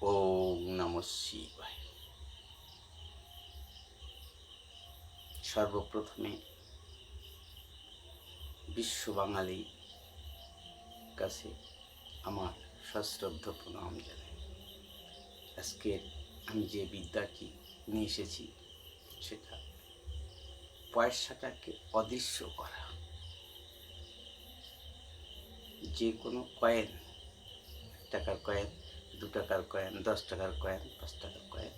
ওম নমঃ শিবায়। সর্বপ্রথমে বিশ্ব বাঙালি কাছে আমার সশ্রদ্ধ প্রণাম জানাই। আজকের আমি যে বিদ্যাটি নিয়ে এসেছি সেটা পয়সাটাকে অদৃশ্য করা। যে কোনো কয়েন, 1 টাকার কয়েন, 2 টাকার কয়েন, 10 টাকার কয়েন, 5 টাকার কয়েন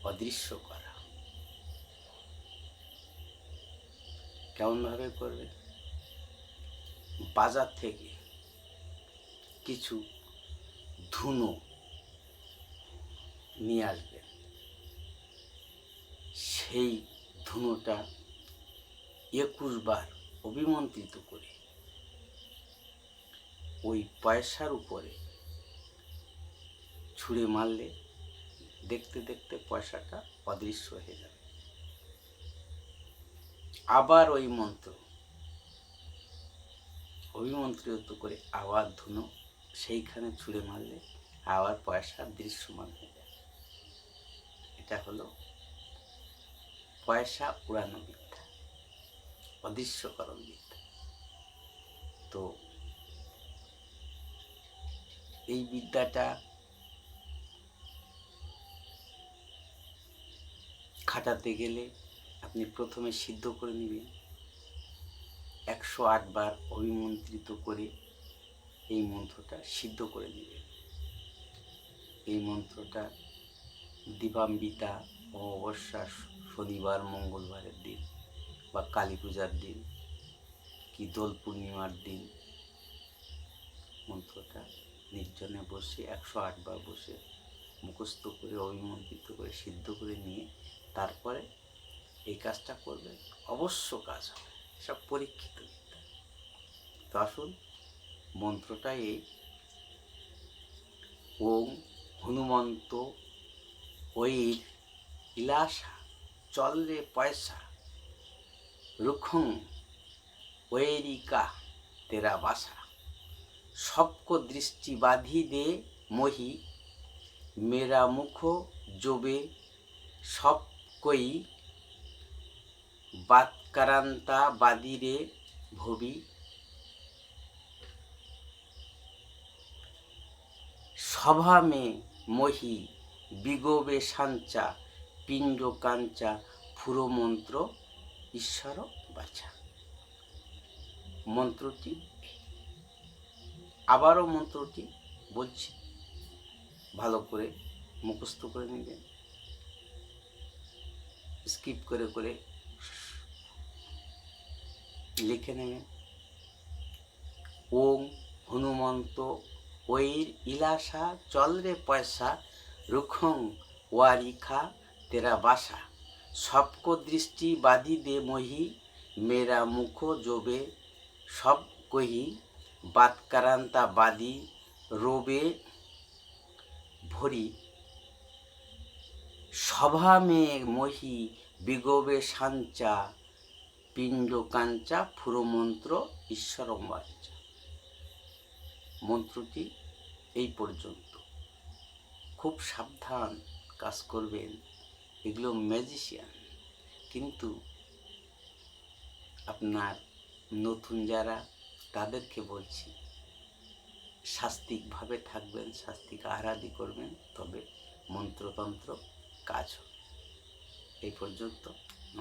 অদৃশ্য করা। কেমনভাবে করবে? বাজার থেকে কিছু ধুনো নিয়ে আসবেন। সেই ধুনোটা 21 বার অভিমন্ত্রিত করে ওই পয়সার উপরে ছুঁড়ে মারলে দেখতে দেখতে পয়সাটা অদৃশ্য হয়ে যাবে। আবার ওই মন্ত্র অভিমন্ত্রিত করে আবার ধুনো সেইখানে ছুঁড়ে মারলে আবার পয়সা দৃশ্যমান হয়ে যাবে। এটা হলো পয়সা উড়ানো বিদ্যা, অদৃশ্যকরণ বিদ্যা। তো এই বিদ্যাটা খাটাতে গেলে আপনি প্রথমে সিদ্ধ করে নেবেন। 108 বার অভিমন্ত্রিত করে এই মন্ত্রটা সিদ্ধ করে নেবেন। এই মন্ত্রটা দিবাম্বিতা, অমাবস্যা, শনিবার, মঙ্গলবারের দিন বা কালী পূজার দিন কি দোল পূর্ণিমার দিন মন্ত্রটা নির্জনে বসে 108 বার বসে মুখস্থ করে অভিমন্ত্রিত করে সিদ্ধ করে নিয়ে তারপরে এই কাজটা করবেন। অবশ্য কাজ হবে, সব পরীক্ষিত বিদ্যা। তো আসুন মন্ত্রটা এই ওং হনুমন্ত ওইর ইলাসা চলরে পয়সা রুখং ওয়েরিকা তেরা বাসা সবকো দৃষ্টি বাধি দে মোহি মেরা মুখ জোবে সব কই বাতকারান্তা বাদিরে ভবি সভা মে মহি বিগোবে সাঞ্চা পিণ্ড কাঞ্চা ফুরো মন্ত্র ঈশ্বর বাছা। মন্ত্রটি আবারও মন্ত্রটি বলছি, ভালো করে মুখস্থ করে নেবেন, স্কিপ করে করে লিখে নেবেন। ওং হনুমন্ত ওইর ইলাসা চলরে পয়সা রুখং ওয়ারিখা তেরা বাসা সবকো দৃষ্টি বাদি দে মহি মেরা মুখ জোবে সব কহি বাতকারান্তা বাদি রোবে ভরি সভা মে মহি বিগোবে সাঞ্চা পিণ্ড কাঞ্চা ফুরমন্ত্র ঈশ্বরম বাচ্চা। মন্ত্রটি এই পর্যন্ত। খুব সাবধান কাজ করবেন, এগুলো ম্যাজিশিয়ান। কিন্তু আপনার নতুন যারা তাদেরকে বলছি শাস্তিকভাবে থাকবেন, শাস্তিক আহারাদি করবেন, তবে মন্ত্রতন্ত্র কাজ হবে। এই পর্যন্ত।